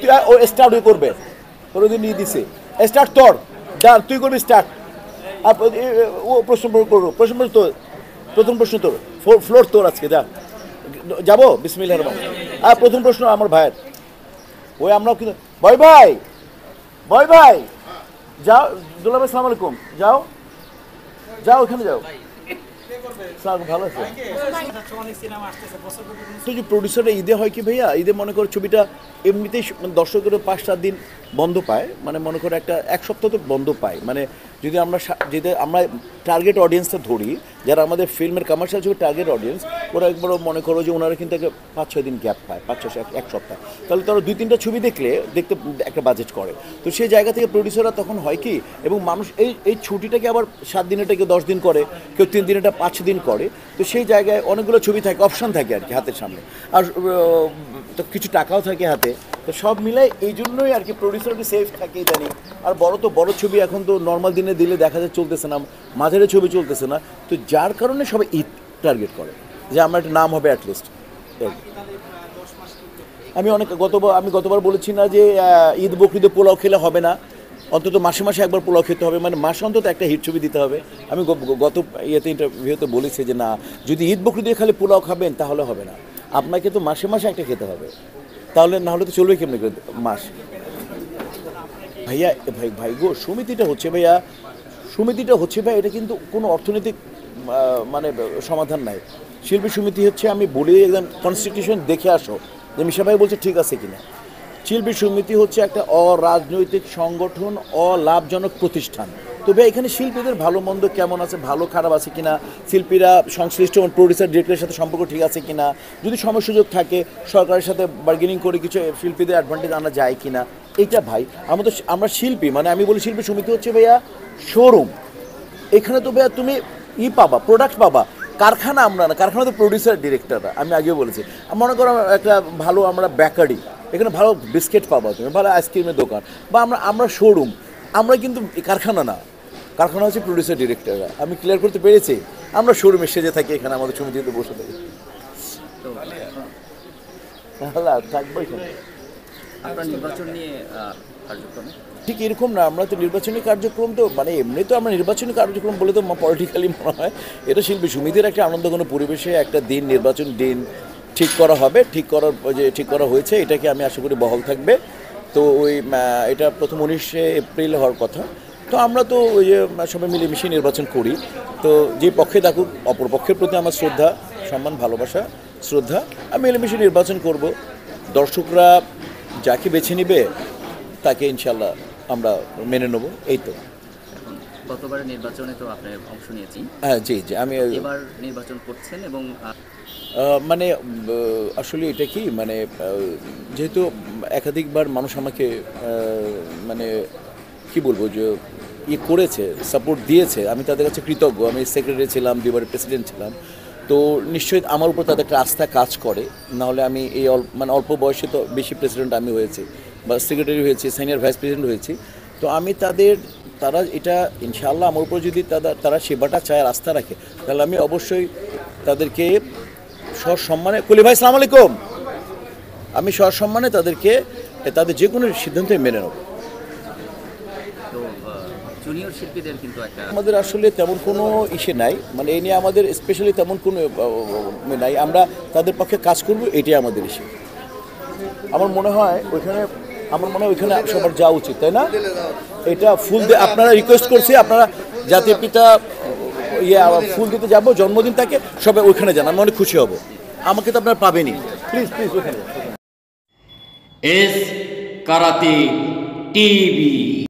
তুই ও স্টার্ট করবে কোনোদিন নিয়ে দিছে স্টার্ট তোর ডান তুই করবি স্টার্ট আর ও প্রশ্ন করবো প্রশ্ন তোর প্রথম প্রশ্ন তোর ফ্লোর তোর আজকে যা যাবো বিসমিল্লাহির রহমানির রহিম আর প্রথম প্রশ্ন আমার ভাইয়ের ওই আমরাও কিন্তু ভয় ভাই যাও দুলা ভাই সালাম আলাইকুম যাও যাও ওখানে যাও ভালো আছে যে প্রডিউসাররা ঈদে হয় কি ভাইয়া ঈদে মনে করো ছবিটা এমনিতেই দর্শকের 5-7 দিন বন্ধ পায় মানে মনে করো এক সপ্তাহ তো বন্ধ পায় মানে যদি আমরা টার্গেট অডিয়েন্সটা ধরি যারা আমাদের ফিল্মের কমার্শিয়াল ছবি টার্গেট অডিয়েন্স ওরা একবারও মনে করো যে ওনারা কিন্তু 5-6 দিন গ্যাপ পায় 5-6 এক সপ্তাহ তাহলে তারা 2-3টা ছবি দেখতে একটা বাজেট করে তো সেই জায়গা থেকে প্রডিউসাররা তখন হয় কি এবং মানুষ এই ছুটিটাকে আবার 7 দিনেটা কেউ 10 দিন করে কেউ 3 দিনেটা 5 দিন করে তো সেই জায়গায় অনেকগুলো ছবি থাকে অপশান থাকে আর কি হাতের সামনে আর তো কিছু টাকাও থাকে হাতে তো সব মিলাই এই জন্যই আর কি প্রডিউসারকে সেফ থাকে জানি আর বড় ছবি এখন তো নর্মাল দিনে দিলে দেখা যায় চলতেছে না মাঝারি ছবি চলতেছে না তো যার কারণে সবাই ঈদ টার্গেট করে যে আমার একটা নাম হবে অ্যাটলিস্ট আমি গতবার বলেছি না যে ঈদ বকরিদে পোলাও খেলে হবে না অন্তত মাসে মাসে একবার পোলাও খেতে হবে মানে মাসে অন্তত একটা হিট ছবি দিতে হবে আমি গত ইন্টারভিউতে বলেছি যে না যদি ঈদ বকরিদে খালি পোলাও খাবেন তাহলে হবে না আপনাকে তো মাসে মাসে একটা খেতে হবে তাহলে না হলে তো চলবে কেমনি মাস ভাই গো সমিতিটা হচ্ছে ভাইয়া এটা কিন্তু কোনো অর্থনৈতিক মানে সমাধান নাই শিল্পী সমিতি হচ্ছে আমি বলি একদম কনস্টিটিউশন দেখে আসো যে মিশা ভাই বলছে ঠিক আছে কিনা শিল্পী সমিতি হচ্ছে একটা অরাজনৈতিক সংগঠন অলাভজনক প্রতিষ্ঠান তবে এখানে শিল্পীদের ভালো মন্দ কেমন আছে ভালো খারাপ আছে কিনা শিল্পীরা সংশ্লিষ্ট প্রডিউসার ডিরেক্টরের সাথে সম্পর্ক ঠিক আছে কিনা যদি সময় সুযোগ থাকে সরকারের সাথে বার্গেনিং করে কিছু শিল্পীদের অ্যাডভান্টেজ আনা যায় কিনা এইটা ভাই আমরা শিল্পী মানে আমি বলি শিল্পী সমিতি হচ্ছে ভাইয়া শোরুম এখানে তো ভাইয়া তুমি পাবা প্রোডাক্ট পাবা কারখানা আমরা না কারখানা তো প্রডিউসার ডিরেক্টররা আমি আগেও বলেছি মনে করো একটা ভালো আমরা বেকারি এখানে ভালো বিস্কিট পাবা তুমি ভালো আইসক্রিমের দোকান বা আমরা শোরুম আমরা কিন্তু কারখানা না কারখানা হচ্ছে প্রডিউসার ডিরেক্টররা আমি ক্লিয়ার করতে পেরেছি আমরা শোরুমে সেজে থাকি এখানে আমাদের সমিতিতে বসে থাকি থাকবো এখানে নির্বাচন নিয়ে কার্যক্রমে ঠিক এরকম না আমরা তো নির্বাচনী কার্যক্রম তো মানে এমনি তো আমরা নির্বাচনী কার্যক্রম বলে তো পলিটিক্যালি মনে হয় এটা শিল্পী সমিতির একটা আনন্দঘন পরিবেশে একটা দিন নির্বাচন দিন ঠিক করা হবে ঠিক করা হয়েছে এটাকে আমি আশা করি বহাল থাকবে তো এটা প্রথম 19 এপ্রিল হওয়ার কথা তো আমরা তো ওই যে সবাই মিলেমিশে নির্বাচন করি তো যে পক্ষে থাকুক অপর পক্ষের প্রতি আমার শ্রদ্ধা সম্মান ভালোবাসা শ্রদ্ধা আমি মিলেমিশে নির্বাচন করব দর্শকরা যাকে বেছে নিবে তাকে ইনশাল্লাহ আমরা মেনে নেব এই তো গতবারের নির্বাচনে তো আপনি অংশ নিয়েছি হ্যাঁ জি আমি এবার নির্বাচন করছেন এবং মানে আসলে এটা কি মানে যেহেতু একাধিকবার মানুষ আমাকে মানে কি বলবো যে করেছে সাপোর্ট দিয়েছে আমি তাদের কাছে কৃতজ্ঞ আমি সেক্রেটারি ছিলাম 2বারের প্রেসিডেন্ট ছিলাম তো নিশ্চয়ই আমার উপর তাদের একটা আস্থা কাজ করে নাহলে আমি এই অল্প বয়সে তো বেশি প্রেসিডেন্ট আমি হয়েছি বা সেক্রেটারি হয়েছি সিনিয়র ভাইস প্রেসিডেন্ট হয়েছি তো আমি তারা এটা ইনশাআল্লাহ আমার উপর যদি তারা সেবাটা চায় আস্থা রাখে তাহলে আমি অবশ্যই তাদেরকে সসম্মানে কলি ভাই আসসালামু আলাইকুম আমি সসম্মানে তাদেরকে তাদের যে কোনো সিদ্ধান্তই মেনে নেব জুনিয়র শিল্পীদের কিন্তু আমাদের আসলে তেমন কোনো ইস্যু নাই মানে এই নিয়ে আমাদের স্পেশালি তেমন কোনো নাই আমরা তাদের পক্ষে কাজ করব এটাই আমাদের ইস্যু আমার মনে হয় ওইখানে সবার যাওয়া উচিত তাই না এটা ফুল আপনারা রিকোয়েস্ট করছি আপনারা জাতির পিতা ফুল দিতে যাবো জন্মদিন থাকে সবাই ওইখানে যান আমি অনেক খুশি হব আমাকে তো আপনারা পাবেনই প্লিজ ওখানে এস কারাতে টিভি।